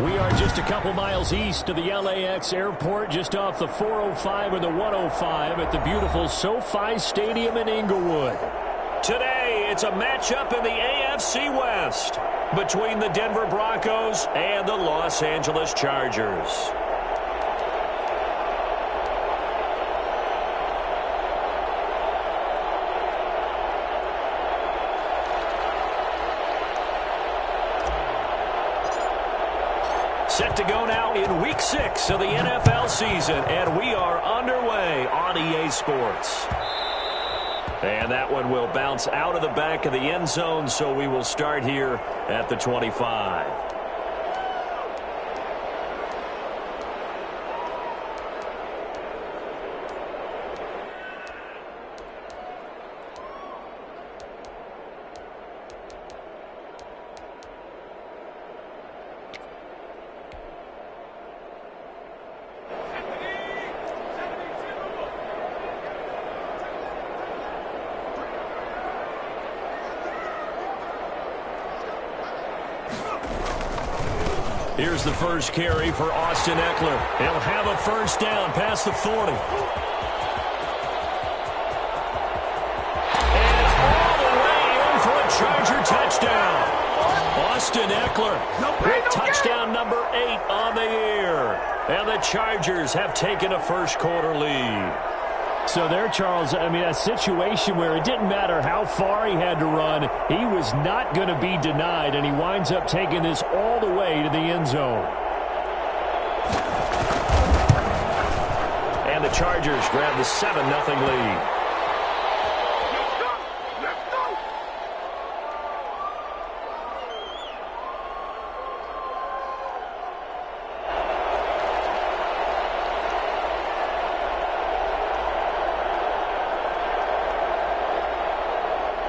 We are just a couple miles east of the LAX airport, just off the 405 or the 105 at the beautiful SoFi Stadium in Inglewood. Today, it's a matchup in the AFC West between the Denver Broncos and the Los Angeles Chargers. Set to go now in Week 6 of the NFL season, and we are underway on EA Sports. And that one will bounce out of the back of the end zone, so we will start here at the 25. Here's the first carry for Austin Eckler. He'll have a first down past the 40. And it's all the way in for a Charger touchdown. Austin Eckler with touchdown number 8 on the year. And the Chargers have taken a first quarter lead. So there, Charles, I mean, a situation where it didn't matter how far he had to run, he was not going to be denied, and he winds up taking this all the way to the end zone. And the Chargers grab the 7-0 lead.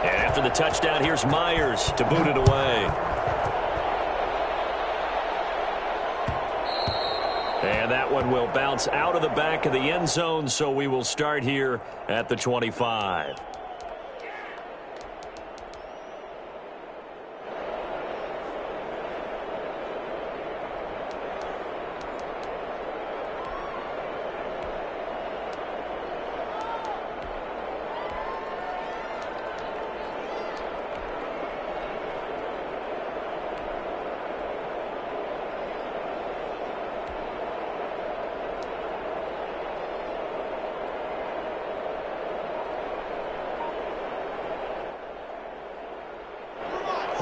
After the touchdown, here's Myers to boot it away. And that one will bounce out of the back of the end zone, so we will start here at the 25.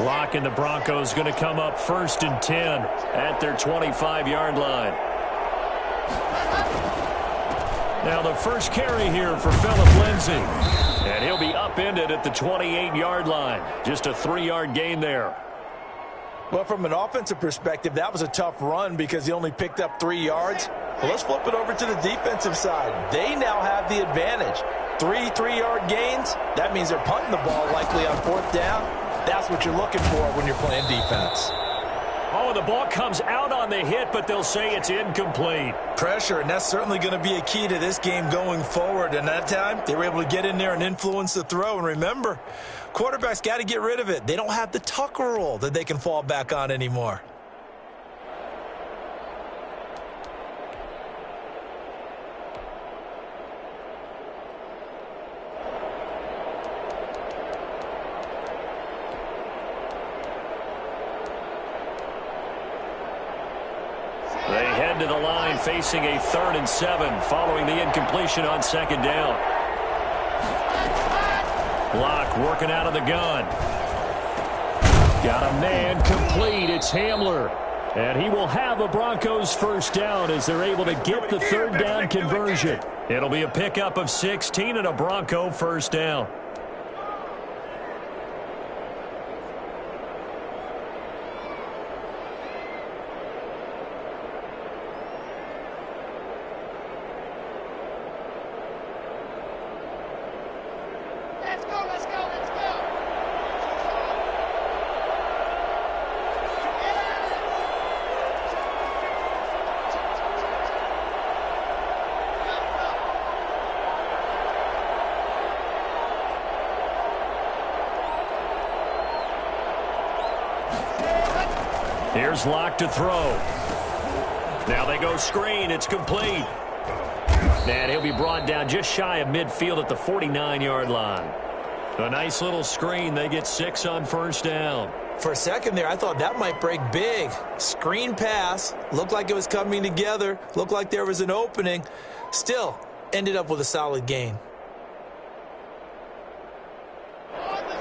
Lock and the Broncos going to come up 1st and 10 at their 25-yard line. Now the first carry here for Phillip Lindsay. And he'll be upended at the 28-yard line. Just a 3-yard gain there. Well, from an offensive perspective, that was a tough run because he only picked up 3 yards. Well, let's flip it over to the defensive side. They now have the advantage. 3-3-yard gains, that means they're punting the ball likely on 4th down. That's what you're looking for when you're playing defense. Oh, the ball comes out on the hit, but they'll say it's incomplete. Pressure, and that's certainly going to be a key to this game going forward. And that time, they were able to get in there and influence the throw. And remember, quarterbacks got to get rid of it. They don't have the Tucker rule that they can fall back on anymore. They head to the line facing a 3rd and 7 following the incompletion on 2nd down. Block working out of the gun. Got a man complete. It's Hamler. And he will have a Broncos first down as they're able to get the 3rd down conversion. It'll be a pickup of 16 and a Bronco first down. Here's Locke to throw. Now they go screen. It's complete. And he'll be brought down just shy of midfield at the 49-yard line. A nice little screen. They get 6 on first down. For a second there, I thought that might break big. Screen pass. Looked like it was coming together. Looked like there was an opening. Still, ended up with a solid gain.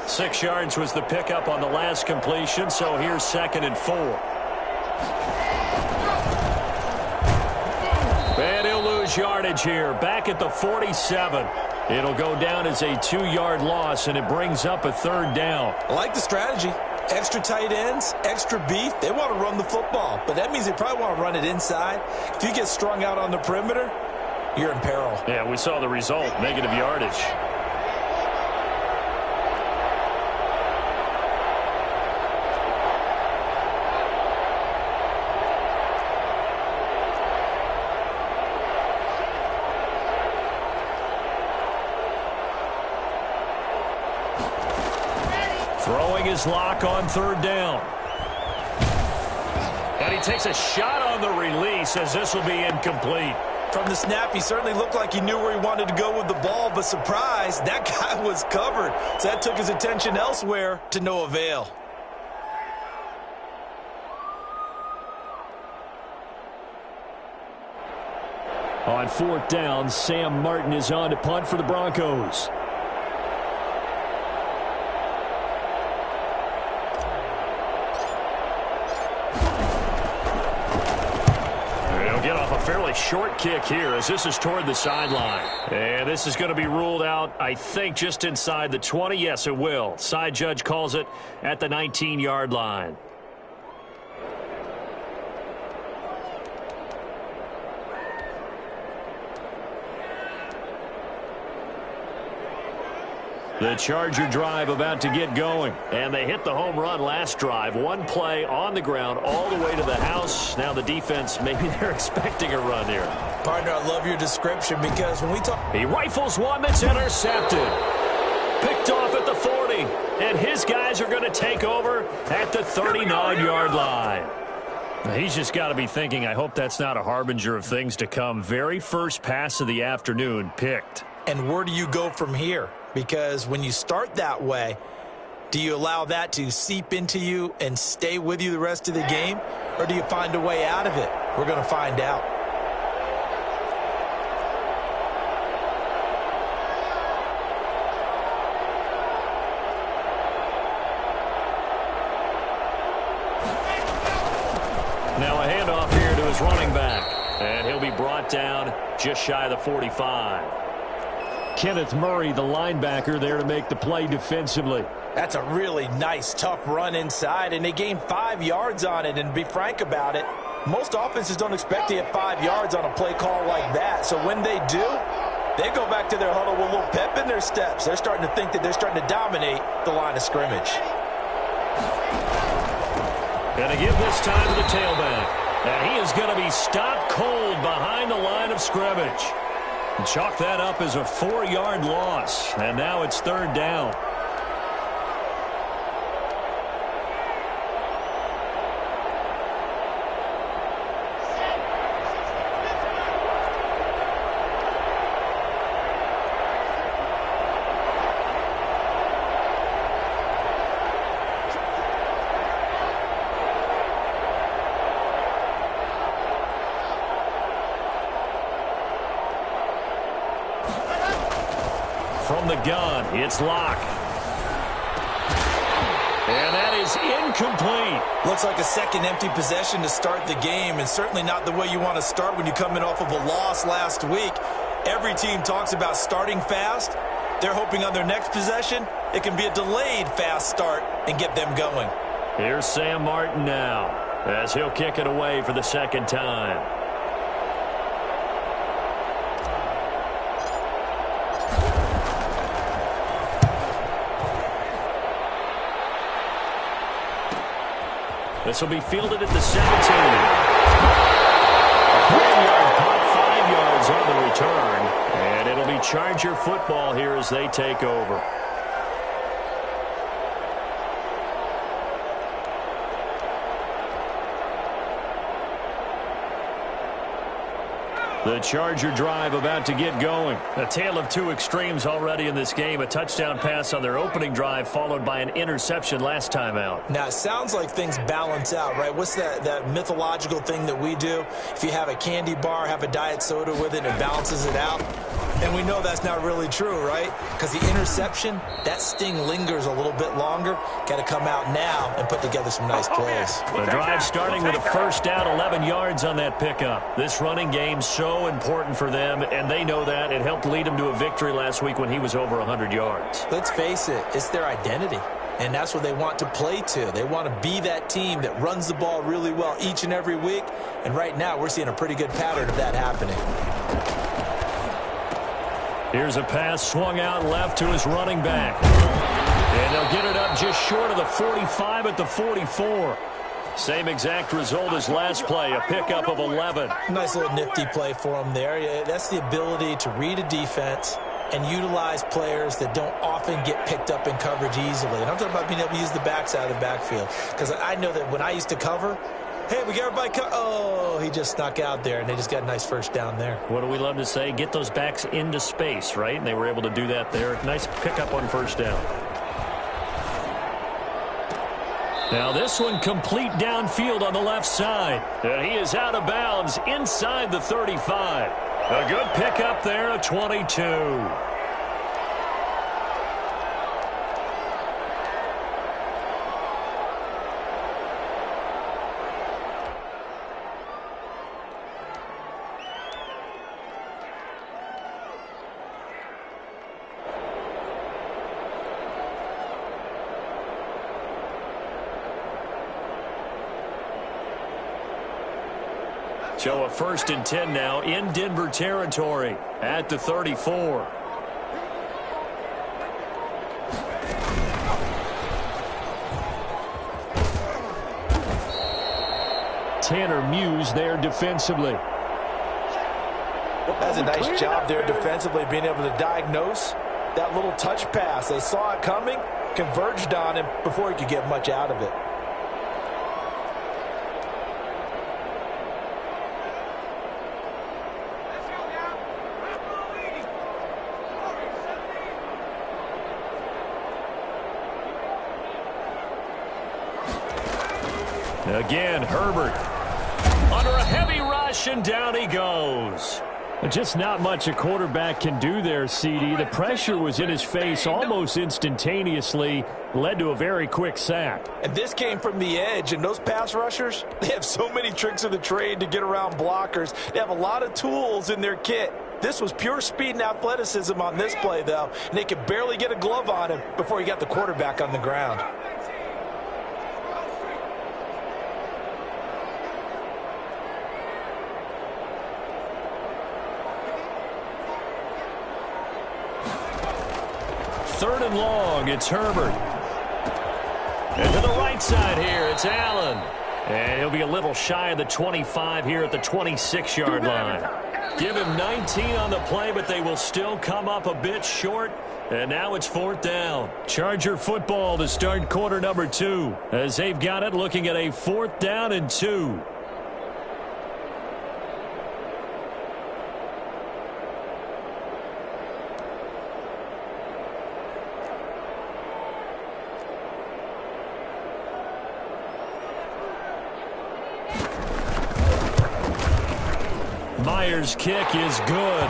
6 yards was the pickup on the last completion, so here's 2nd and 4. And he'll lose yardage here. Back at the 47. It'll go down as a 2-yard loss, and it brings up a 3rd down. I like the strategy. Extra tight ends, extra beef. They want to run the football, but that means they probably want to run it inside. If you get strung out on the perimeter, you're in peril. Yeah, we saw the result, negative yardage. Throwing his Lock on 3rd down. And he takes a shot on the release as this will be incomplete. From the snap, he certainly looked like he knew where he wanted to go with the ball, but surprise, that guy was covered. So that took his attention elsewhere to no avail. On 4th down, Sam Martin is on to punt for the Broncos. Fairly short kick here as this is toward the sideline. And this is going to be ruled out, I think, just inside the 20. Yes, it will. Side judge calls it at the 19-yard line. The Charger drive about to get going. And they hit the home run last drive. One play on the ground all the way to the house. Now the defense, maybe they're expecting a run here. Partner, I love your description because when we talk... He rifles one that's intercepted. Picked off at the 40. And his guys are going to take over at the 39-yard line. He's just got to be thinking, I hope that's not a harbinger of things to come. Very first pass of the afternoon picked. And where do you go from here? Because when you start that way, do you allow that to seep into you and stay with you the rest of the game? Or do you find a way out of it? We're going to find out. Now a handoff here to his running back. And he'll be brought down just shy of the 45. Kenneth Murray, the linebacker, there to make the play defensively. That's a really nice, tough run inside, and they gained 5 yards on it. And to be frank about it, most offenses don't expect to get 5 yards on a play call like that. So when they do, they go back to their huddle with a little pep in their steps. They're starting to think that they're starting to dominate the line of scrimmage. Going to give this time to the tailback. And he is going to be stopped cold behind the line of scrimmage. Chalk that up as a 4-yard loss. And now it's 3rd down. From the gun, it's Locke. And that is incomplete. Looks like a second empty possession to start the game, and certainly not the way you want to start when you come in off of a loss last week. Every team talks about starting fast. They're hoping on their next possession, it can be a delayed fast start and get them going. Here's Sam Martin now as he'll kick it away for the 2nd time. This will be fielded at the 17. 3-yard punt, 5 yards on the return. And it'll be Charger football here as they take over. The Charger drive about to get going. A tale of two extremes already in this game. A touchdown pass on their opening drive followed by an interception last time out. Now, it sounds like things balance out, right? What's that mythological thing that we do? If you have a candy bar, have a diet soda with it, it balances it out. And we know that's not really true, right? Because the interception, that sting lingers a little bit longer. Got to come out now and put together some nice plays. The drive starting with a first down, 11 yards on that pickup. This running game so important for them, and they know that. It helped lead them to a victory last week when he was over 100 yards. Let's face it, it's their identity. And that's what they want to play to. They want to be that team that runs the ball really well each and every week. And right now, we're seeing a pretty good pattern of that happening. Here's a pass swung out left to his running back. And they'll get it up just short of the 45 at the 44. Same exact result as last play, a pickup of 11. Nice little nifty play for him there. That's the ability to read a defense and utilize players that don't often get picked up in coverage easily. And I'm talking about being able to use the backside of the backfield. Because I know that when I used to cover, hey, we got everybody oh, he just snuck out there, and they just got a nice first down there. What do we love to say? Get those backs into space, right? And they were able to do that there. Nice pickup on first down. Now this one complete downfield on the left side. And he is out of bounds inside the 35. A good pickup there, a 22. So a 1st and 10 now in Denver territory at the 34. Tanner Muse there defensively. That's a nice job there defensively, being able to diagnose that little touch pass. They saw it coming, converged on him before he could get much out of it. Again, Herbert under a heavy rush, and down he goes. Just not much a quarterback can do there, CD. The pressure was in his face almost instantaneously, led to a very quick sack. And this came from the edge, and those pass rushers, they have so many tricks of the trade to get around blockers. They have a lot of tools in their kit. This was pure speed and athleticism on this play, though, and they could barely get a glove on him before he got the quarterback on the ground. Third and long, it's Herbert. And to the right side here, it's Allen. And he'll be a little shy of the 25 here at the 26-yard line. Give him 19 on the play, but they will still come up a bit short. And now it's 4th down. Charger football to start quarter number 2. As they've got it, looking at a 4th down and 2. Myers' kick is good.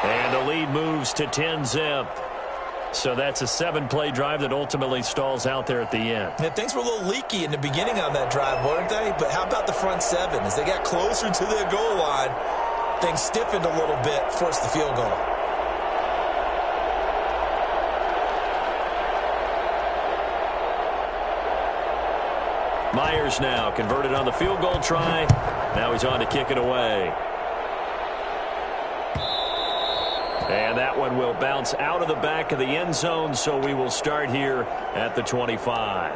And the lead moves to 10-zip. So that's a 7-play drive that ultimately stalls out there at the end. Yeah, things were a little leaky in the beginning on that drive, weren't they? But how about the front 7? As they got closer to their goal line, things stiffened a little bit, forced the field goal. Myers now converted on the field goal try. Now he's on to kick it away. And that one will bounce out of the back of the end zone, so we will start here at the 25.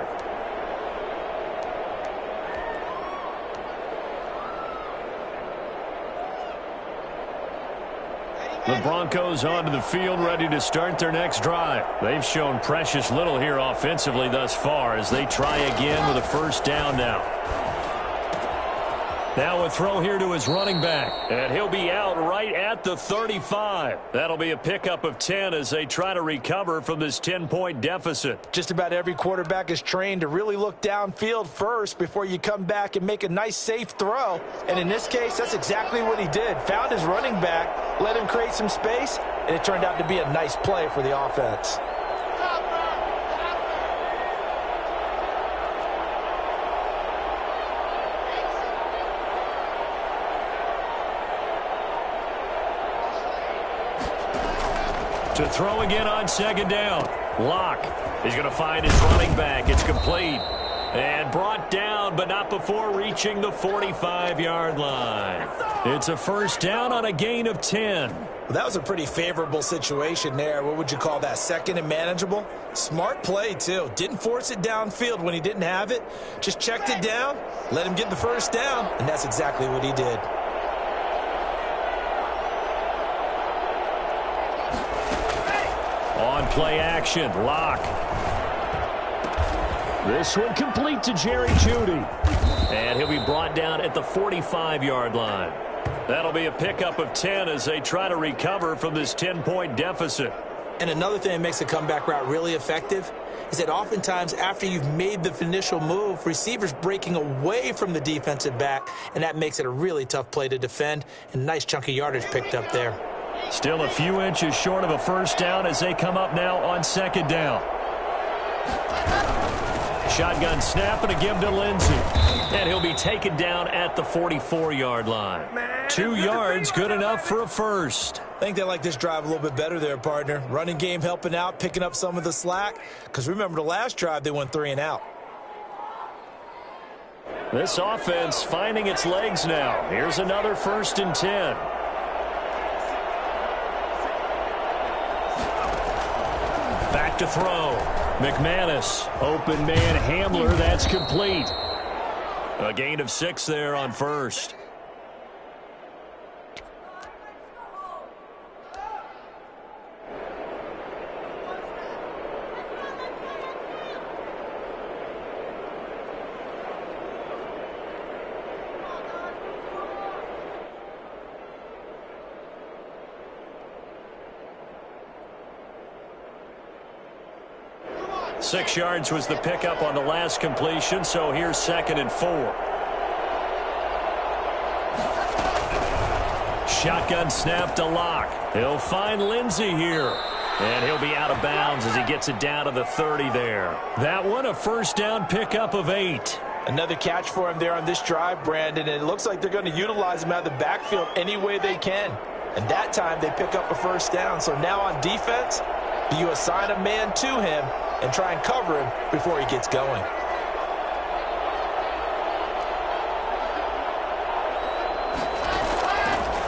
The Broncos onto the field, ready to start their next drive. They've shown precious little here offensively thus far as they try again with a first down now. Now a throw here to his running back. And he'll be out right at the 35. That'll be a pickup of 10 as they try to recover from this 10-point deficit. Just about every quarterback is trained to really look downfield first before you come back and make a nice, safe throw. And in this case, that's exactly what he did. Found his running back, let him create some space, and it turned out to be a nice play for the offense. To throw again on second down. Locke is going to find his running back. It's complete. And brought down, but not before reaching the 45-yard line. It's a first down on a gain of 10. Well, that was a pretty favorable situation there. What would you call that? Second and manageable? Smart play, too. Didn't force it downfield when he didn't have it. Just checked it down, let him get the first down, and that's exactly what he did. On play action, Locke. This one complete to Jerry Jeudy. And he'll be brought down at the 45-yard line. That'll be a pickup of 10 as they try to recover from this 10-point deficit. And another thing that makes a comeback route really effective is that oftentimes after you've made the initial move, receivers breaking away from the defensive back, and that makes it a really tough play to defend. And nice chunk of yardage picked up there. Still a few inches short of a first down as they come up now on second down. Shotgun snap and a give to Lindsey. And he'll be taken down at the 44-yard line. 2 yards, good enough for a first. I think they like this drive a little bit better there, partner. Running game helping out, picking up some of the slack. Because remember the last drive, they went 3 and out. This offense finding its legs now. Here's another 1st and 10. Back to throw. McManus, open man Hamler, that's complete. A gain of 6 there on first. Six yards was the pickup on the last completion, so here's 2nd and 4. Shotgun snap to Locke. He'll find Lindsey here. And he'll be out of bounds as he gets it down to the 30 there. That one a first down pickup of 8. Another catch for him there on this drive, Brandon, and it looks like they're going to utilize him out of the backfield any way they can. And that time they pick up a first down. So now on defense, do you assign a man to him and try and cover him before he gets going?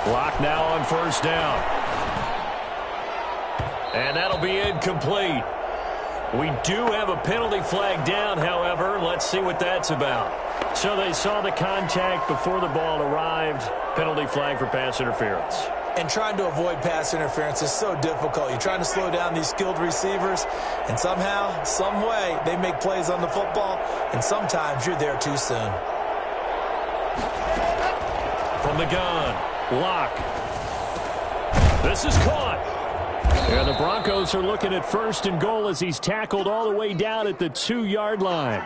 Clock now on first down. And that'll be incomplete. We do have a penalty flag down, however. Let's see what that's about. So they saw the contact before the ball arrived. Penalty flag for pass interference. And trying to avoid pass interference is so difficult. You're trying to slow down these skilled receivers, and somehow, some way, they make plays on the football, and sometimes you're there too soon. From the gun, Locke. This is caught. And the Broncos are looking at 1st and goal as he's tackled all the way down at the 2-yard line.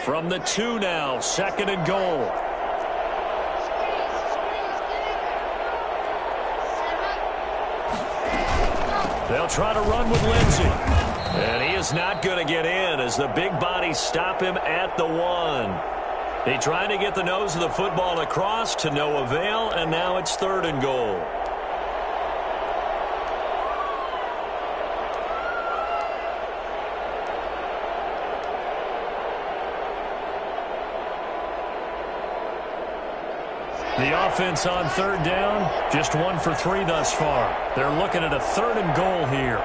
From the 2 now, 2nd and goal. They'll try to run with Lindsey. And he is not going to get in as the big bodies stop him at the 1. They tried to get the nose of the football across to no avail, and now it's 3rd and goal. The offense on 3rd down, just 1 for 3 thus far. They're looking at a 3rd and goal here.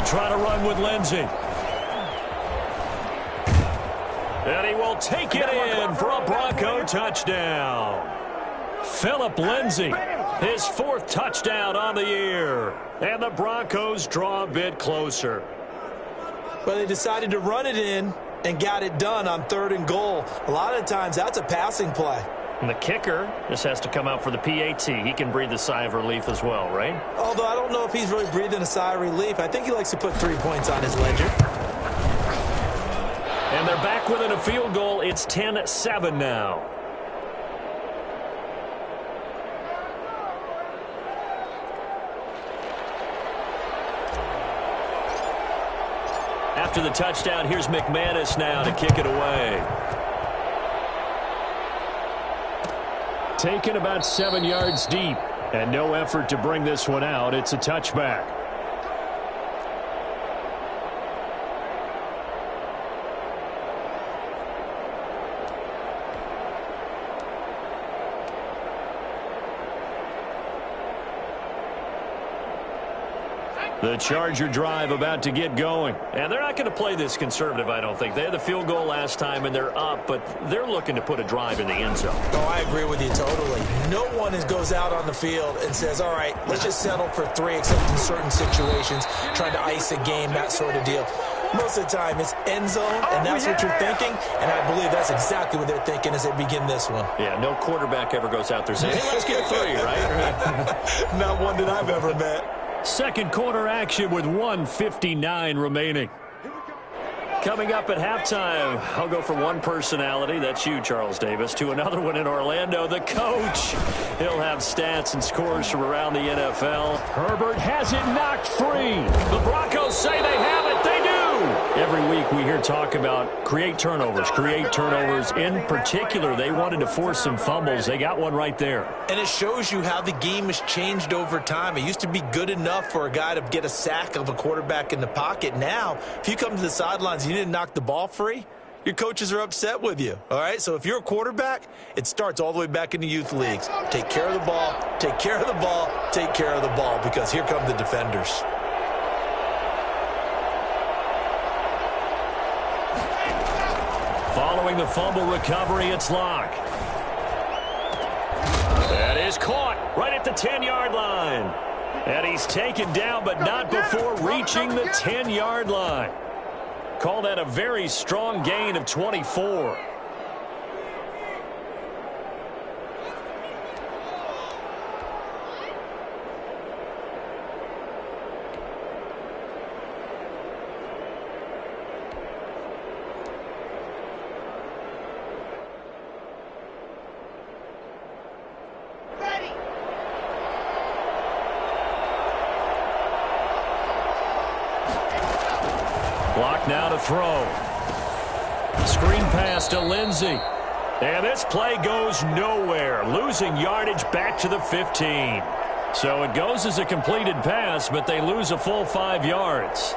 They'll try to run with Lindsey. And he will take it in for a Bronco touchdown. Phillip Lindsay, his 4th touchdown on the year. And the Broncos draw a bit closer. Well, they decided to run it in and got it done on 3rd and goal. A lot of times that's a passing play. And the kicker just has to come out for the PAT. He can breathe a sigh of relief as well, right? Although I don't know if he's really breathing a sigh of relief. I think he likes to put 3 points on his ledger. And they're back within a field goal. It's 10-7 now. After the touchdown, here's McManus now to kick it away. Taken about 7 yards deep, and no effort to bring this one out. It's a touchback. The Charger drive about to get going. And they're not going to play this conservative, I don't think. They had the field goal last time, and they're up, but they're looking to put a drive in the end zone. Oh, I agree with you totally. No one goes out on the field and says, all right, let's just settle for 3, except in certain situations, trying to ice a game, that sort of deal. Most of the time, it's end zone, and that's what you're thinking, and I believe that's exactly what they're thinking as they begin this one. Yeah, no quarterback ever goes out there saying, hey, let's get 3, right? Not one that I've ever met. Second quarter action with 1:59 remaining. Coming up at halftime, I'll go from one personality, that's you, Charles Davis, to another one in Orlando, the coach. He'll have stats and scores from around the NFL. Herbert has it knocked free. The Broncos say they have it. They do. Every week we hear talk about create turnovers. In particular, they wanted to force some fumbles. They got one right there. And it shows you how the game has changed over time. It used to be good enough for a guy to get a sack of a quarterback in the pocket. Now, if you come to the sidelines and you didn't knock the ball free, your coaches are upset with you. All right? So if you're a quarterback, it starts all the way back in the youth leagues. Take care of the ball, take care of the ball, take care of the ball, because here come the defenders. Following the fumble recovery, it's Locke. That is caught right at the 10-yard line. And he's taken down, but not before reaching the 10-yard line. Call that a very strong gain of 24. Block now to throw. Screen pass to Lindsey. And this play goes nowhere. Losing yardage back to the 15. So it goes as a completed pass, but they lose a full 5 yards.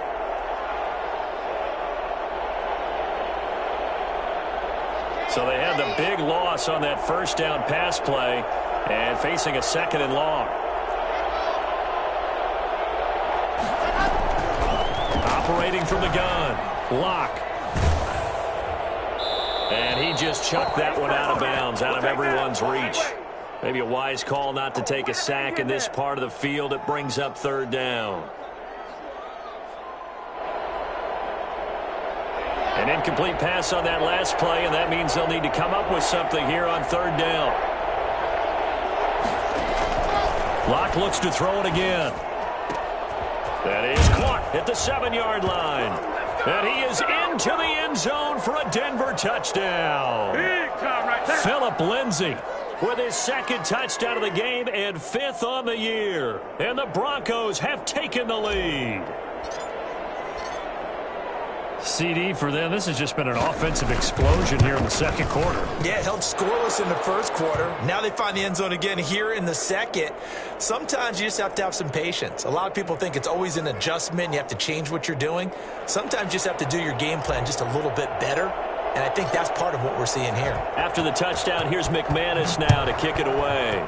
So they had the big loss on that first down pass play and facing a 2nd and long. Operating from the gun, Locke. And he just chucked that one out of bounds, out of everyone's reach. Maybe a wise call not to take a sack in this part of the field. It brings up 3rd down. An incomplete pass on that last play, and that means they'll need to come up with something here on 3rd down. Locke looks to throw it again. That is caught at the 7-yard line. And he is into the end zone for a Denver touchdown. Phillip Lindsay with his 2nd touchdown of the game and 5th on the year. And the Broncos have taken the lead. CD for them. This has just been an offensive explosion here in the 2nd quarter. Yeah, held scoreless in the 1st quarter. Now they find the end zone again here in the 2nd. Sometimes you just have to have some patience. A lot of people think it's always an adjustment. You have to change what you're doing. Sometimes you just have to do your game plan just a little bit better. And I think that's part of what we're seeing here. After the touchdown, here's McManus now to kick it away.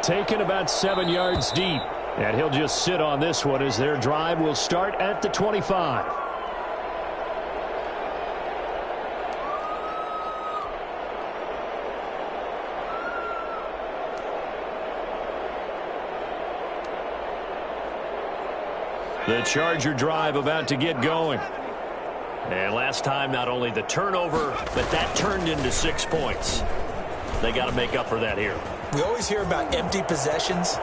Taken about 7 yards deep. And he'll just sit on this one as their drive will start at the 25. The Charger drive about to get going. And last time, not only the turnover, but that turned into 6 points. They got to make up for that here. We always hear about empty possessions,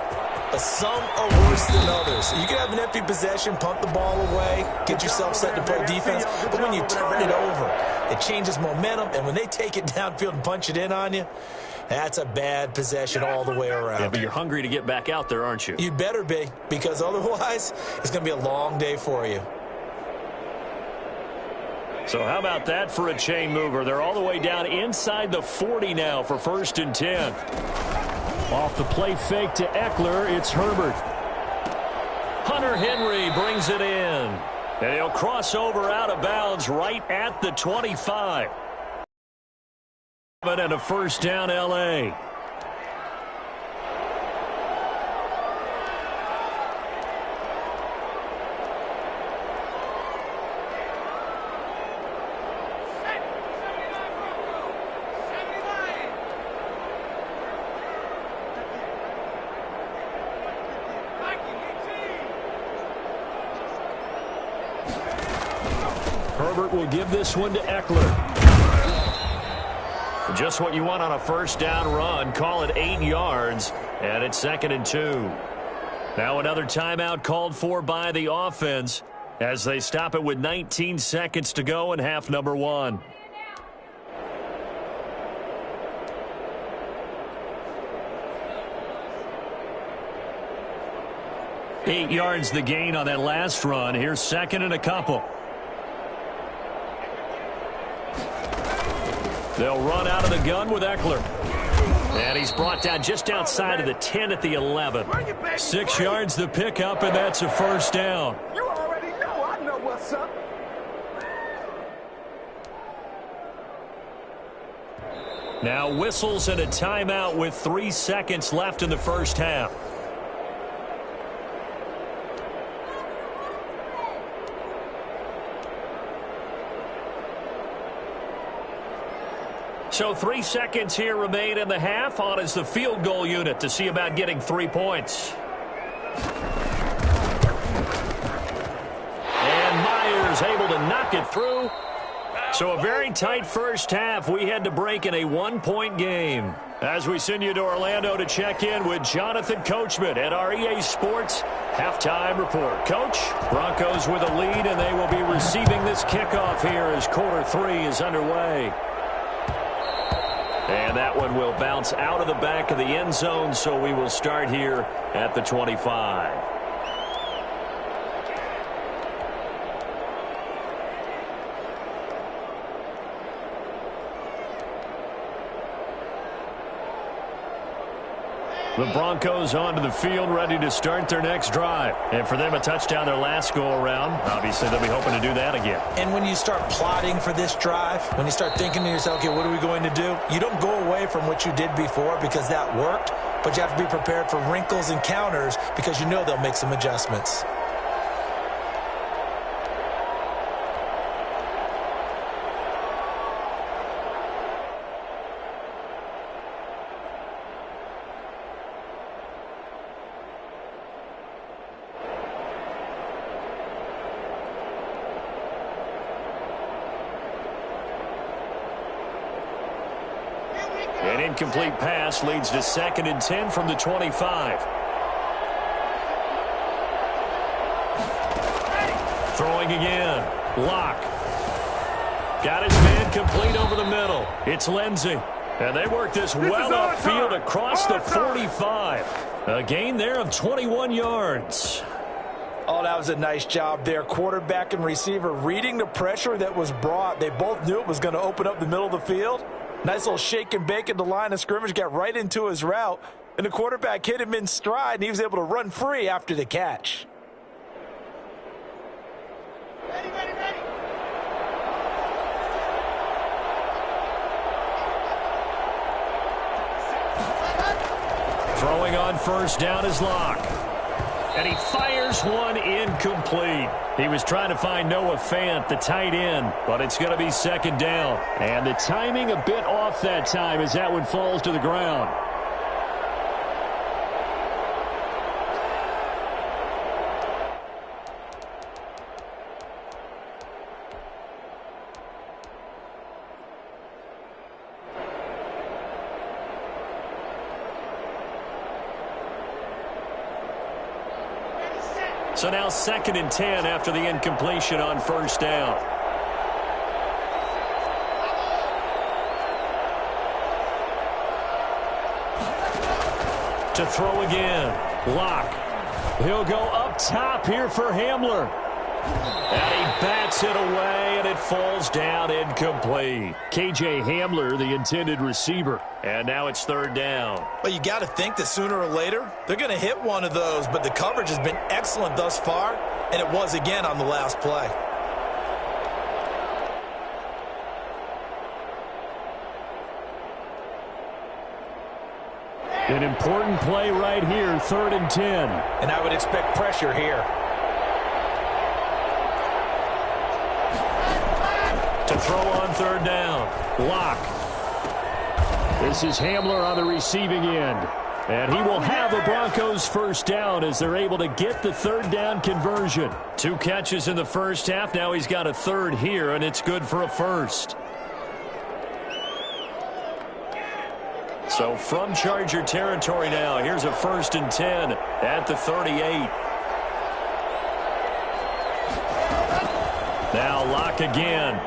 but some are worse than others. You can have an empty possession, punt the ball away, get yourself set to play defense, but when you turn it over, it changes momentum, and when they take it downfield and punch it in on you, that's a bad possession all the way around. Yeah, but you're hungry to get back out there, aren't you? You'd better be, because otherwise, it's going to be a long day for you. So how about that for a chain mover? They're all the way down inside the 40 now for 1st and 10. Off the play fake to Eckler, it's Herbert. Hunter Henry brings it in. And he'll cross over out of bounds right at the 25. And a first down, L.A. Herbert will give this one to Eckler. Just what you want on a first down run. Call it 8 yards, and it's 2nd and 2. Now another timeout called for by the offense as they stop it with 19 seconds to go in half number 1. Eight yards the gain on that last run. Here's 2nd and a couple. They'll run out of the gun with Eckler. And he's brought down just outside of the 10 at the 11. 6 yards the pickup, and that's a first down. You already know. I know what's up. Now whistles and a timeout with 3 seconds left in the first half. So 3 seconds here remain in the half. On is the field goal unit to see about getting 3 points. And Myers able to knock it through. So a very tight first half. We had to break in a 1-point game. As we send you to Orlando to check in with Jonathan Coachman at our EA Sports Halftime Report. Coach, Broncos with a lead, and they will be receiving this kickoff here as quarter 3 is underway. And that one will bounce out of the back of the end zone, so we will start here at the 25. The Broncos onto the field, ready to start their next drive. And for them, a touchdown their last go-around. Obviously, they'll be hoping to do that again. And when you start plotting for this drive, when you start thinking to yourself, okay, what are we going to do? You don't go away from what you did before because that worked, but you have to be prepared for wrinkles and counters because you know they'll make some adjustments. An incomplete pass leads to 2nd and 10 from the 25. Throwing again. Lock. Got his man complete over the middle. It's Lindsey. And they work this well upfield across the 45. A gain there of 21 yards. Oh, that was a nice job there. Quarterback and receiver reading the pressure that was brought. They both knew it was going to open up the middle of the field. Nice little shake and bake at the line of scrimmage, got right into his route, and the quarterback hit him in stride, and he was able to run free after the catch. Ready, ready, ready. Throwing on first down is Locke. And he fires one incomplete. He was trying to find Noah Fant, the tight end, but it's going to be second down. And the timing a bit off that time as that one falls to the ground. So now 2nd and 10 after the incompletion on first down. To throw again. Locke. He'll go up top here for Hamler. And he bats it away, and it falls down incomplete. K.J. Hamler, the intended receiver. And now it's 3rd down. Well, you got to think that sooner or later, they're going to hit one of those, but the coverage has been excellent thus far, and it was again on the last play. An important play right here, 3rd and 10. And I would expect pressure here. To throw on 3rd down. Locke. This is Hamler on the receiving end. And he will have the Broncos first down as they're able to get the 3rd down conversion. 2 catches in the first half. Now he's got a 3rd here, and it's good for a first. So from Charger territory now, here's a 1st and 10 at the 38. Now Locke again.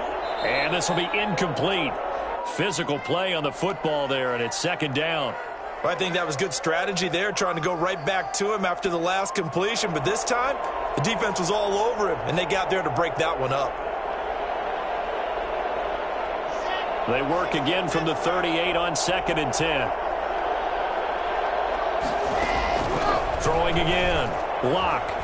And this will be incomplete. Physical play on the football there, and it's 2nd down. Well, I think that was good strategy there, trying to go right back to him after the last completion. But this time, the defense was all over him, and they got there to break that one up. They work again from the 38 on 2nd and 10. Throwing again. Locke.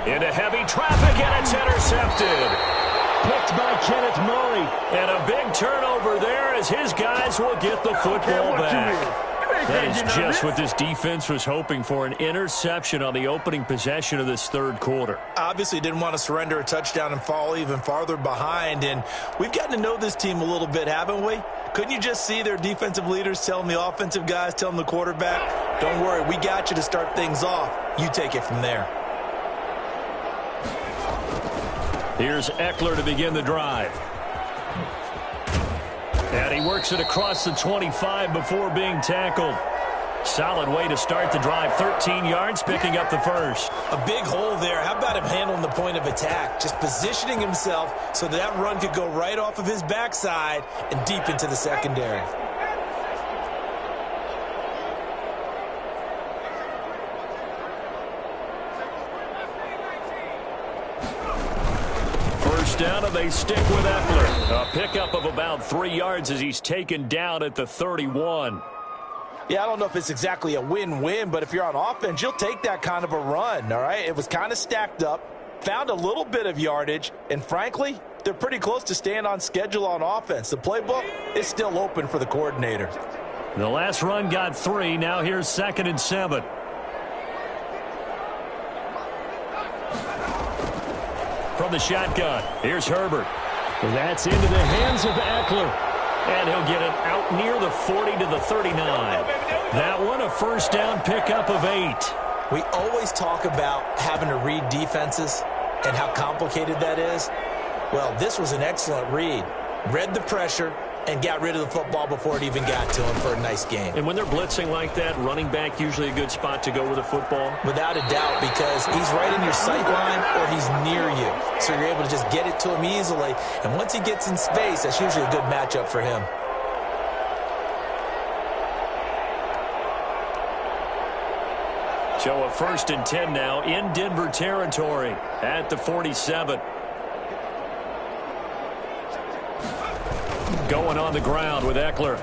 Into heavy traffic, and it's intercepted. Picked by Kenneth Murray. And a big turnover there as his guys will get the football back. That is just what this defense was hoping for, an interception on the opening possession of this 3rd quarter. Obviously didn't want to surrender a touchdown and fall even farther behind. And we've gotten to know this team a little bit, haven't we? Couldn't you just see their defensive leaders telling the offensive guys, telling the quarterback, don't worry, we got you to start things off. You take it from there. Here's Eckler to begin the drive. And he works it across the 25 before being tackled. Solid way to start the drive. 13 yards, picking up the first. A big hole there. How about him handling the point of attack? Just positioning himself so that run could go right off of his backside and deep into the secondary. Down, and they stick with Eckler. A pickup of about 3 yards as he's taken down at the 31. Yeah, I don't know if it's exactly a win-win, but if you're on offense, you'll take that kind of a run, all right? It was kind of stacked up, found a little bit of yardage, and frankly, they're pretty close to staying on schedule on offense. The playbook is still open for the coordinator. The last run got 3. Now here's 2nd and 7. From the shotgun, here's Herbert. That's into the hands of Eckler. And he'll get it out near the 40 to the 39. That one a first down pickup of 8. We always talk about having to read defenses and how complicated that is. Well, this was an excellent read. Read the pressure and got rid of the football before it even got to him for a nice game. And when they're blitzing like that, running back usually a good spot to go with a football? Without a doubt, because he's right in your sight line or he's near you. So you're able to just get it to him easily. And once he gets in space, that's usually a good matchup for him. So a 1st and 10 now in Denver territory at the 47. Going on the ground with Eckler.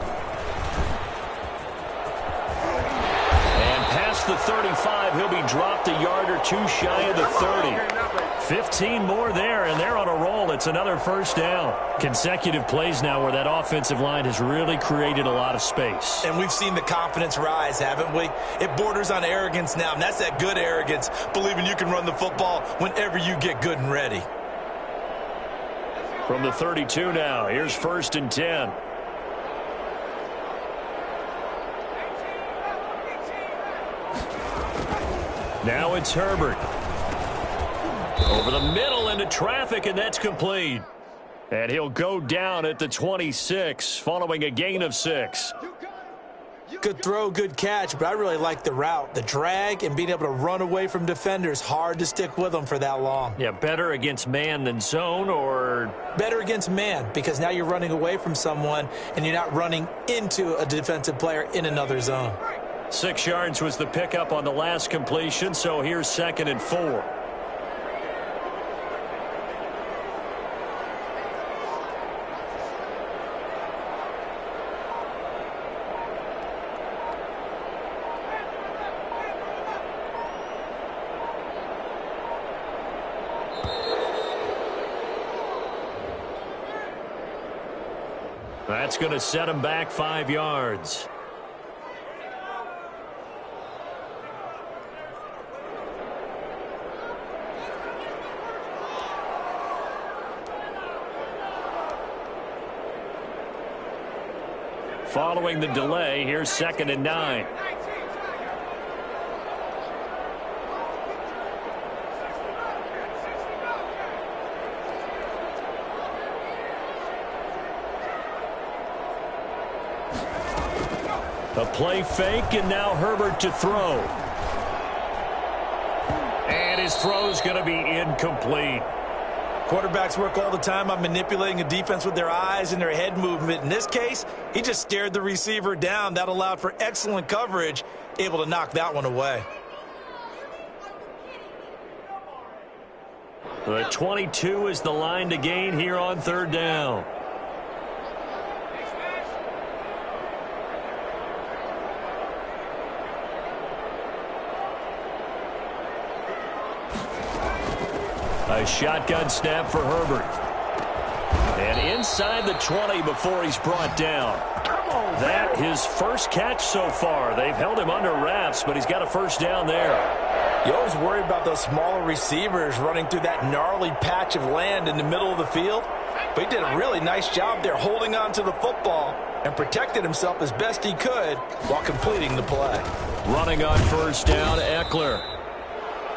And pass the 35. He'll be dropped a yard or two shy of the 30. 15 more there, and they're on a roll. It's another first down. Consecutive plays now where that offensive line has really created a lot of space. And we've seen the confidence rise, haven't we? It borders on arrogance now, and that's that good arrogance, believing you can run the football whenever you get good and ready. From the 32 now, here's 1st and 10. Now it's Herbert. Over the middle into traffic, and that's complete. And he'll go down at the 26, following a gain of 6. Good throw, good catch, but I really like the route. The drag and being able to run away from defenders, hard to stick with them for that long. Yeah, better against man than zone, or? Better against man, because now you're running away from someone and you're not running into a defensive player in another zone. 6 yards was the pickup on the last completion, so here's 2nd and 4. That's going to set him back 5 yards. Following the delay, here's 2nd and 9. A play fake, and now Herbert to throw. And his throw's going to be incomplete. Quarterbacks work all the time on manipulating a defense with their eyes and their head movement. In this case, he just stared the receiver down. That allowed for excellent coverage, able to knock that one away. The 22 is the line to gain here on 3rd down. A shotgun snap for Herbert. And inside the 20 before he's brought down. That his first catch so far. They've held him under wraps, but he's got a first down there. You always worry about those smaller receivers running through that gnarly patch of land in the middle of the field. But he did a really nice job there holding on to the football and protected himself as best he could while completing the play. Running on first down, Eckler.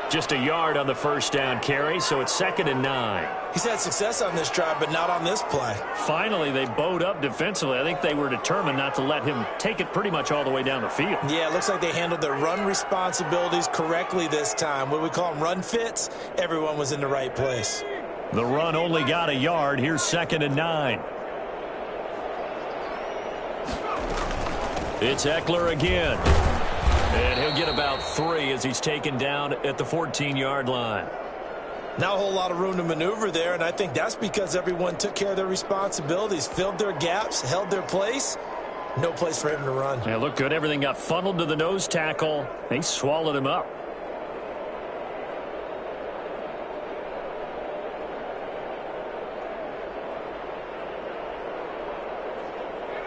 Just a yard on the first down carry, so it's 2nd and 9. He's had success on this drive, but not on this play. Finally, they bowed up defensively. I think they were determined not to let him take it pretty much all the way down the field. Yeah, it looks like they handled their run responsibilities correctly this time. What we call them run fits, everyone was in the right place. The run only got a yard. Here's 2nd and 9. It's Eckler again. And he'll get about 3 as he's taken down at the 14-yard line. Not a whole lot of room to maneuver there, and I think that's because everyone took care of their responsibilities, filled their gaps, held their place. No place for him to run. Yeah, looked good. Everything got funneled to the nose tackle. They swallowed him up.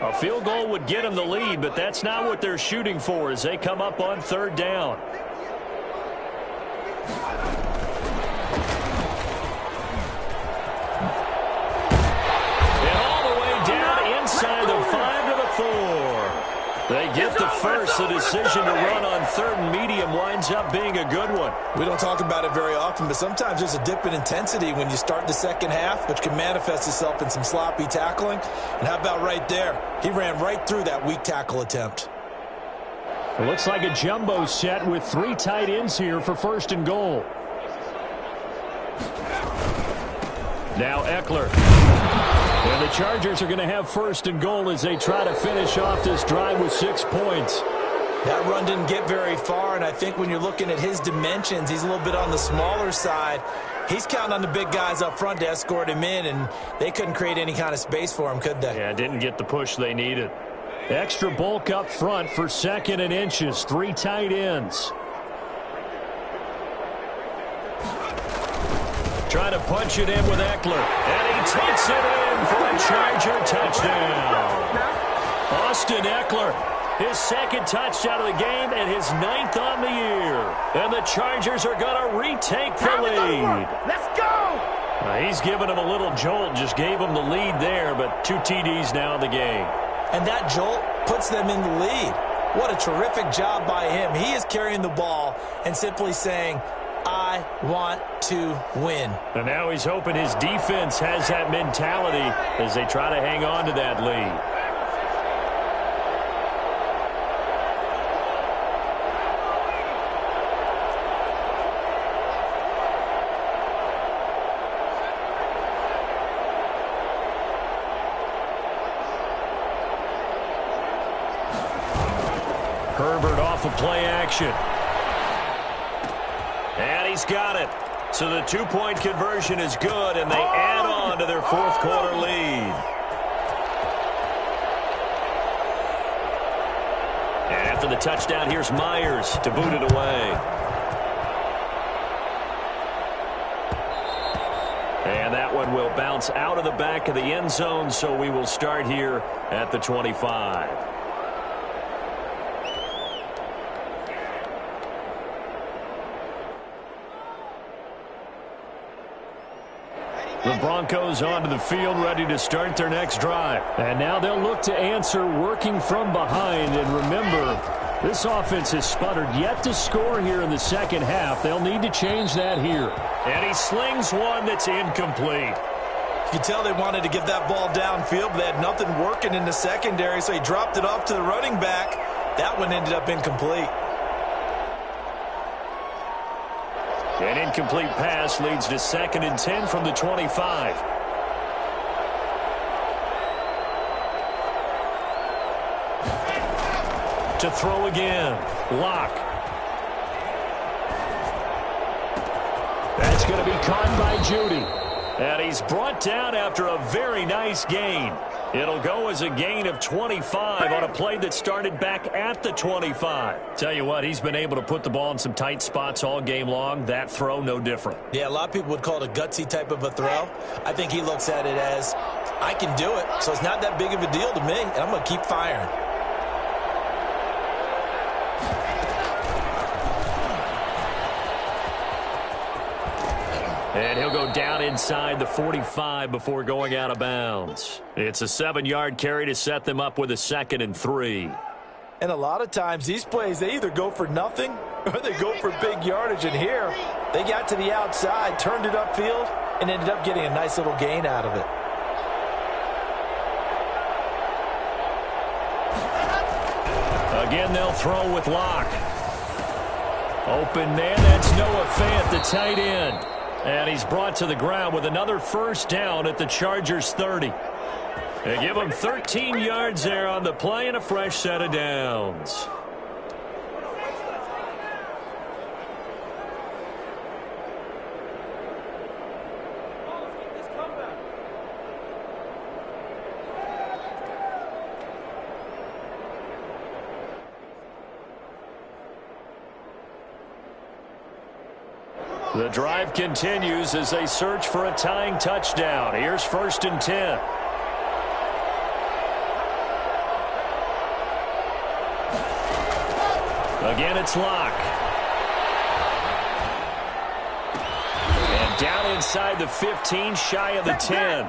A field goal would get them the lead, but that's not what they're shooting for as they come up on 3rd down. And all the way down inside the 5 to the 4. They get the first. The decision to run on 3rd and medium winds up being a good one. We don't talk about it very often, but sometimes there's a dip in intensity when you start the second half, which can manifest itself in some sloppy tackling. And how about right there? He ran right through that weak tackle attempt. It looks like a jumbo set with 3 tight ends here for 1st and goal. Now Eckler. And the Chargers are going to have 1st and goal as they try to finish off this drive with 6 points. That run didn't get very far, and I think when you're looking at his dimensions, he's a little bit on the smaller side. He's counting on the big guys up front to escort him in, and they couldn't create any kind of space for him, could they? Yeah, didn't get the push they needed. Extra bulk up front for 2nd and inches. 3 tight ends. Trying to punch it in with Eckler. And he takes it in for a Charger touchdown. Austin Eckler, his 2nd touchdown of the game and his 9th on the year. And the Chargers are going to retake the lead. Let's go! He's given him a little jolt, just gave him the lead there, but 2 TDs now in the game. And that jolt puts them in the lead. What a terrific job by him. He is carrying the ball and simply saying, I want to win. And now he's hoping his defense has that mentality as they try to hang on to that lead. Herbert off of play action. And he's got it. So the 2-point conversion is good, and they add on to their 4th quarter lead. And after the touchdown, here's Myers to boot it away. And that one will bounce out of the back of the end zone, so we will start here at the 25. The Broncos onto the field, ready to start their next drive. And now they'll look to answer working from behind. And remember, this offense has sputtered yet to score here in the 2nd half. They'll need to change that here. And he slings one that's incomplete. You can tell they wanted to get that ball downfield, but they had nothing working in the secondary, so he dropped it off to the running back. That one ended up incomplete. An incomplete pass leads to 2nd and 10 from the 25. To throw again. Lock. That's going to be caught by Judy. And he's brought down after a very nice gain. It'll go as a gain of 25 on a play that started back at the 25. Tell you what, he's been able to put the ball in some tight spots all game long. That throw, no different. Yeah, a lot of people would call it a gutsy type of a throw. I think he looks at it as, I can do it, so it's not that big of a deal to me, and I'm going to keep firing. And he'll go down inside the 45 before going out of bounds. It's a 7-yard carry to set them up with a 2nd and 3. And a lot of times these plays, they either go for nothing or they go for big yardage. And here, they got to the outside, turned it upfield, and ended up getting a nice little gain out of it. Again, they'll throw with Locke. Open man, that's Noah Fant, the tight end. And he's brought to the ground with another 1st down at the Chargers' 30. They give him 13 yards there on the play and a fresh set of downs. The drive continues as they search for a tying touchdown. Here's 1st and 10. Again, it's Locke. And down inside the 15, shy of the 10.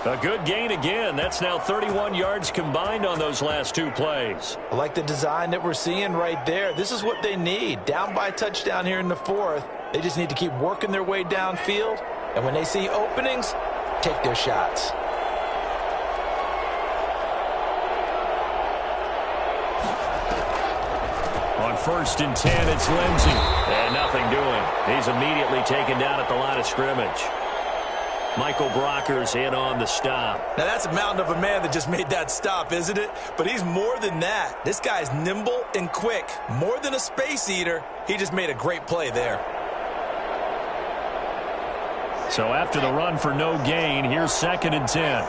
A good gain again. That's now 31 yards combined on those last 2 plays. I like the design that we're seeing right there. This is what they need. Down by a touchdown here in the 4th. They just need to keep working their way downfield. And when they see openings, take their shots. On 1st and 10, it's Lindsey. And nothing doing. He's immediately taken down at the line of scrimmage. Michael Brocker's in on the stop. Now, that's a mountain of a man that just made that stop, isn't it? But he's more than that. This guy's nimble and quick. More than a space eater. He just made a great play there. So after the run for no gain, here's 2nd and 10.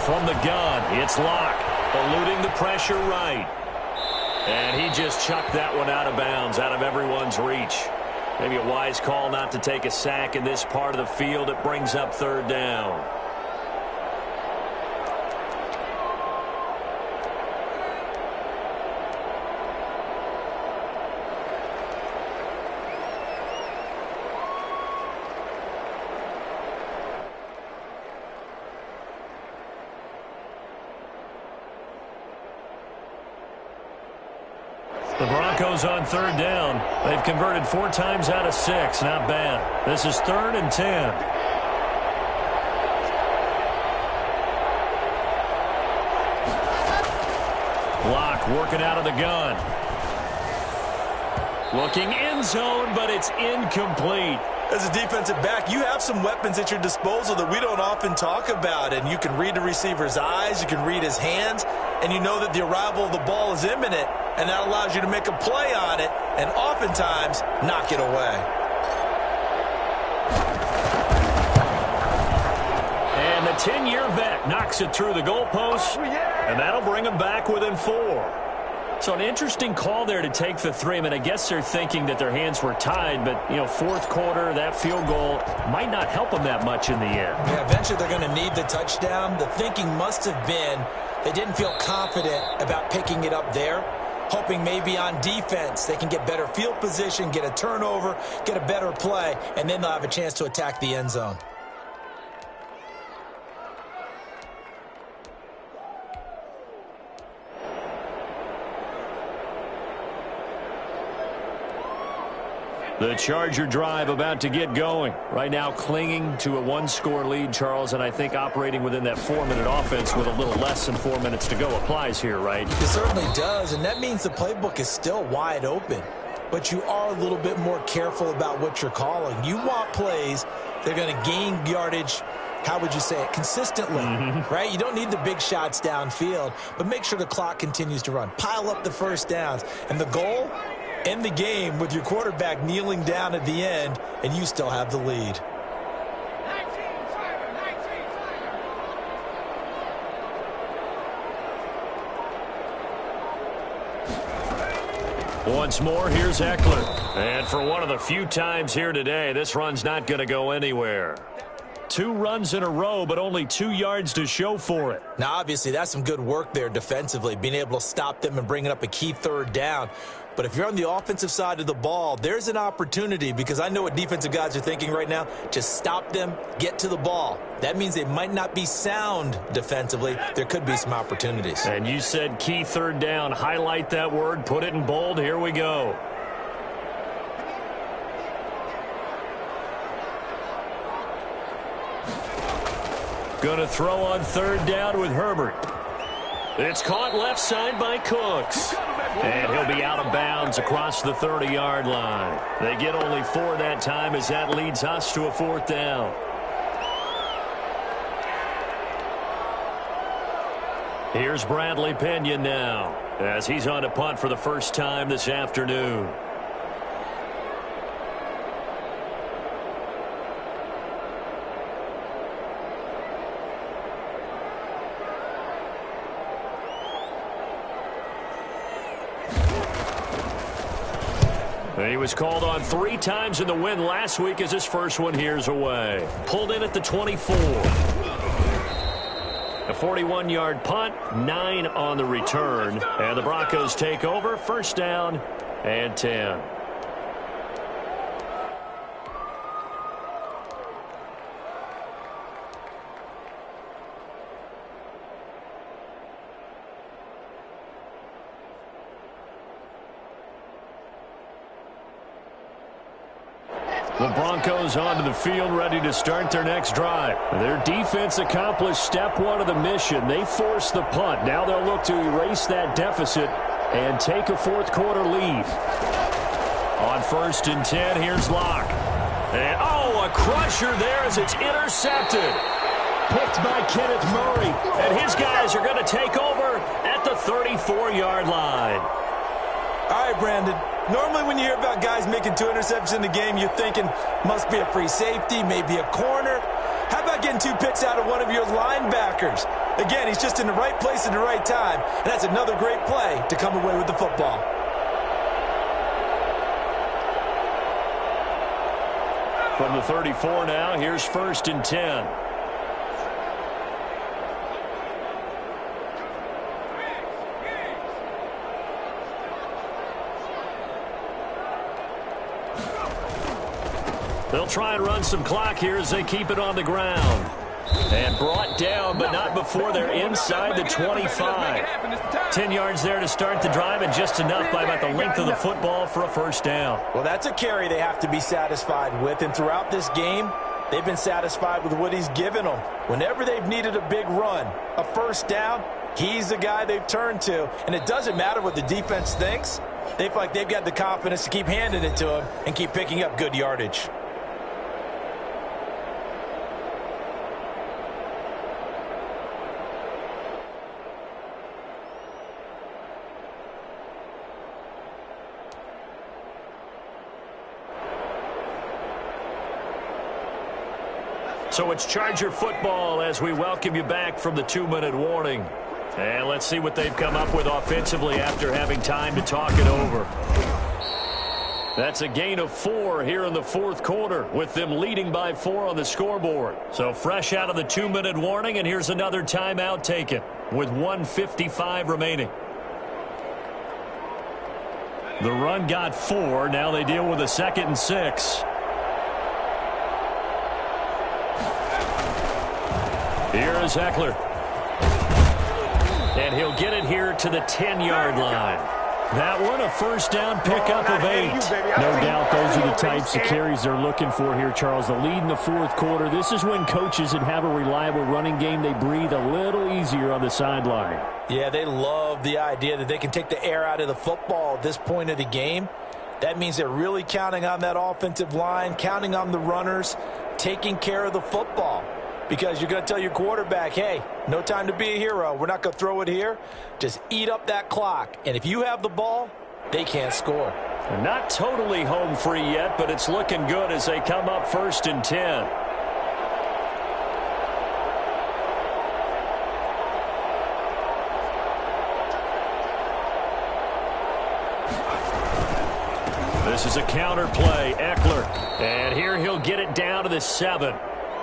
From the gun, it's Locke, eluding the pressure right. And he just chucked that one out of bounds, out of everyone's reach. Maybe a wise call not to take a sack in this part of the field. It brings up third down. The Broncos on third down. They've converted 4 times out of 6. Not bad. This is 3rd and 10. Locke working out of the gun. Looking end zone, but it's incomplete. As a defensive back, you have some weapons at your disposal that we don't often talk about. And you can read the receiver's eyes, you can read his hands, and you know that the arrival of the ball is imminent, and that allows you to make a play on it and oftentimes knock it away. And the 10-year vet knocks it through the goalpost, and that'll bring him back within 4. So an interesting call there to take the 3. I mean, I guess they're thinking that their hands were tied, but, you know, 4th quarter, that field goal might not help them that much in the end. Yeah, eventually they're going to need the touchdown. The thinking must have been they didn't feel confident about picking it up there, hoping maybe on defense they can get better field position, get a turnover, get a better play, and then they'll have a chance to attack the end zone. The Charger drive about to get going. Right now clinging to a 1-score lead, Charles, and I think operating within that 4-minute offense with a little less than 4 minutes to go applies here, right? It certainly does, and that means the playbook is still wide open. But you are a little bit more careful about what you're calling. You want plays that are going to gain yardage, how would you say it, consistently, right? You don't need the big shots downfield, but make sure the clock continues to run. Pile up the first downs, and the goal, end the game with your quarterback kneeling down at the end, and you still have the lead. Once more, here's Eckler. And for one of the few times here today, this run's not going to go anywhere. 2 runs in a row, but only 2 yards to show for it. Now, obviously, that's some good work there defensively, being able to stop them and bringing up a key 3rd down. But if you're on the offensive side of the ball, there's an opportunity, because I know what defensive guys are thinking right now. Just stop them, get to the ball. That means they might not be sound defensively. There could be some opportunities. And you said key 3rd down. Highlight that word, put it in bold. Here we go. Going to throw on 3rd down with Herbert. It's caught left side by Cooks. And he'll be out of bounds across the 30-yard line. They get only 4 that time as that leads us to a 4th down. Here's Bradley Pinion now as he's on a punt for the first time this afternoon. He was called on 3 times in the win last week as his first one here's away. Pulled in at the 24. A 41-yard punt, 9 on the return. And the Broncos take over, 1st down and 10. The Broncos onto the field, ready to start their next drive. Their defense accomplished step 1 of the mission. They forced the punt. Now they'll look to erase that deficit and take a 4th quarter lead. On 1st and 10, here's Locke. And, a crusher there as it's intercepted. Picked by Kenneth Murray. And his guys are going to take over at the 34-yard line. All right, Brandon. Normally when you hear about guys making 2 interceptions in the game, you're thinking must be a free safety, maybe a corner. How about getting 2 picks out of one of your linebackers. Again, he's just in the right place at the right time, and that's another great play to come away with the football. From the 34 now, here's 1st and 10. They'll try and run some clock here as they keep it on the ground. And brought down, but not before they're inside the 25. 10 yards there to start the drive, and just enough by about the length of the football for a 1st down. Well, that's a carry they have to be satisfied with, and throughout this game, they've been satisfied with what he's given them. Whenever they've needed a big run, a 1st down, he's the guy they've turned to. And it doesn't matter what the defense thinks. They feel like they've got the confidence to keep handing it to him and keep picking up good yardage. So it's Charger football as we welcome you back from the 2-minute warning. And let's see what they've come up with offensively after having time to talk it over. That's a gain of 4 here in the 4th quarter, with them leading by 4 on the scoreboard. So fresh out of the 2-minute warning, and here's another timeout taken with 1:55 remaining. The run got 4. Now they deal with a 2nd and 6. Here is Eckler. And he'll get it here to the 10-yard line. That one, a 1st down pickup of 8. No doubt those are the types of carries they're looking for here, Charles. The lead in the 4th quarter. This is when coaches that have a reliable running game, they breathe a little easier on the sideline. Yeah, they love the idea that they can take the air out of the football at this point of the game. That means they're really counting on that offensive line, counting on the runners, taking care of the football. Because you're going to tell your quarterback, hey, no time to be a hero. We're not going to throw it here. Just eat up that clock. And if you have the ball, they can't score. Not totally home free yet, but it's looking good as they come up 1st and 10. This is a counter play, Eckler. And here he'll get it down to the 7.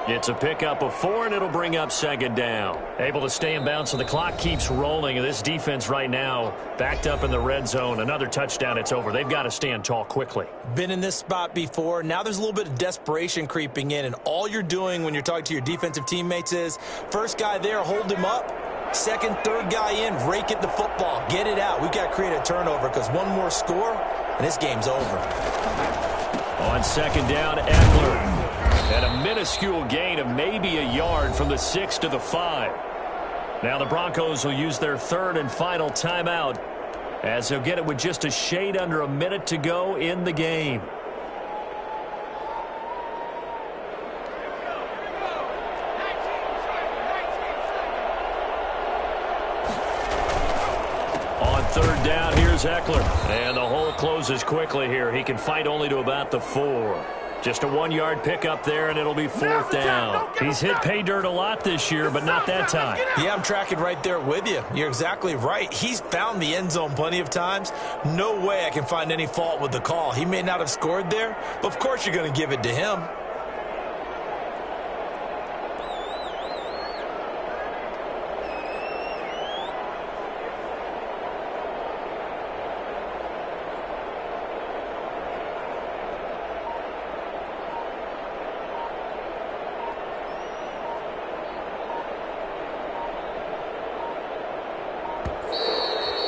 It's a pickup of 4, and it'll bring up 2nd down. Able to stay in bounds, so the clock keeps rolling. And this defense right now backed up in the red zone. Another touchdown, it's over. They've got to stand tall quickly. Been in this spot before. Now there's a little bit of desperation creeping in, and all you're doing when you're talking to your defensive teammates is, first guy there, hold him up. 2nd, 3rd guy in, rake at the football. Get it out. We've got to create a turnover because one more score, and this game's over. On 2nd down, Eckler. And a minuscule gain of maybe a yard from the 6 to the 5. Now the Broncos will use their 3rd and final timeout as they'll get it with just a shade under a minute to go in the game. On 3rd down, here's Eckler. And the hole closes quickly here. He can fight only to about the 4. Just a 1-yard pickup there, and it'll be 4th down. He's hit pay dirt a lot this year, but not that time. Yeah, I'm tracking right there with you. You're exactly right. He's found the end zone plenty of times. No way I can find any fault with the call. He may not have scored there, but of course you're going to give it to him.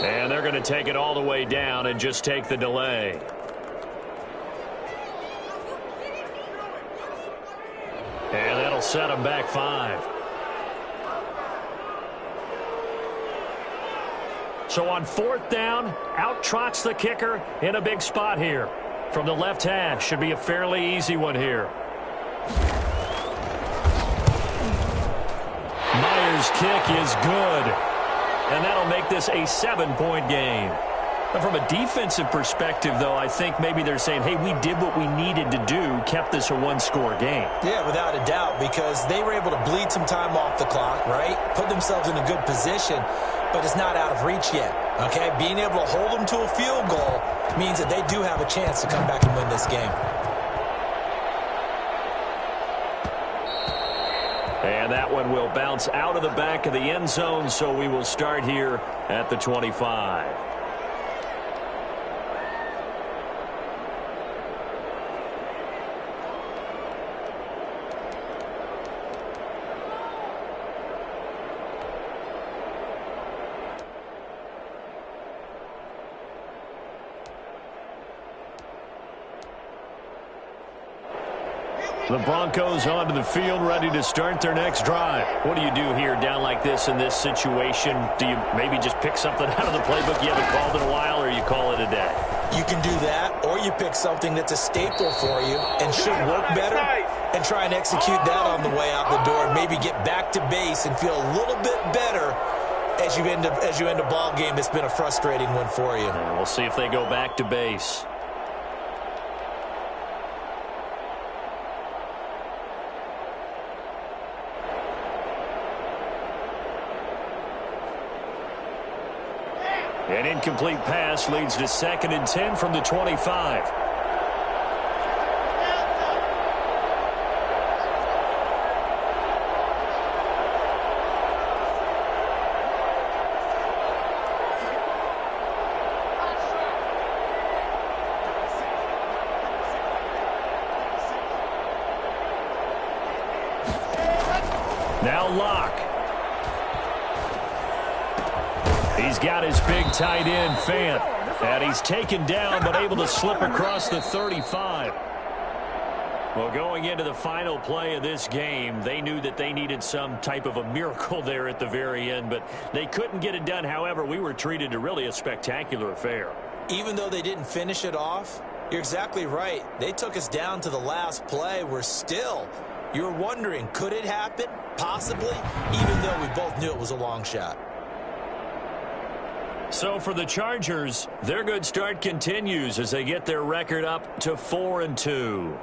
And they're going to take it all the way down and just take the delay. And that'll set them back 5. So on 4th down, out trots the kicker in a big spot here. From the left hash, should be a fairly easy one here. Myers' kick is good. And that'll make this a 7-point game. And from a defensive perspective, though, I think maybe they're saying, hey, we did what we needed to do, kept this a one-score game. Yeah, without a doubt, because they were able to bleed some time off the clock, right? Put themselves in a good position, but it's not out of reach yet, okay? Being able to hold them to a field goal means that they do have a chance to come back and win this game. And that one will bounce out of the back of the end zone, so we will start here at the 25. The Broncos onto the field, ready to start their next drive. What do you do here down like this in this situation? Do you maybe just pick something out of the playbook you haven't called in a while, or you call it a day? You can do that, or you pick something that's a staple for you and should work better and try and execute that on the way out the door and maybe get back to base and feel a little bit better as you end a ball game that's been a frustrating one for you. And we'll see if they go back to base. An incomplete pass leads to 2nd and 10 from the 25. Now Locke. He's got his big tight end, Fant. And he's taken down, but able to slip across the 35. Well, going into the final play of this game, they knew that they needed some type of a miracle there at the very end, but they couldn't get it done. However, we were treated to really a spectacular affair. Even though they didn't finish it off, you're exactly right. They took us down to the last play. You're wondering, could it happen? Possibly, even though we both knew it was a long shot. So for the Chargers, their good start continues as they get their record up to 4-2.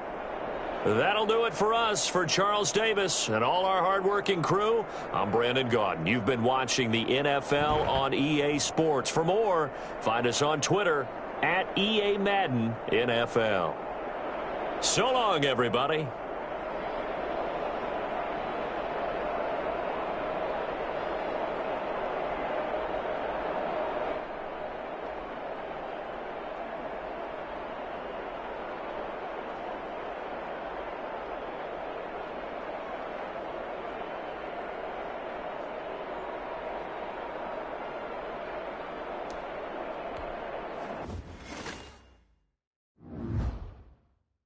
That'll do it for us. For Charles Davis and all our hardworking crew, I'm Brandon Gaudin. You've been watching the NFL on EA Sports. For more, find us on Twitter @EA Madden NFL. So long, everybody.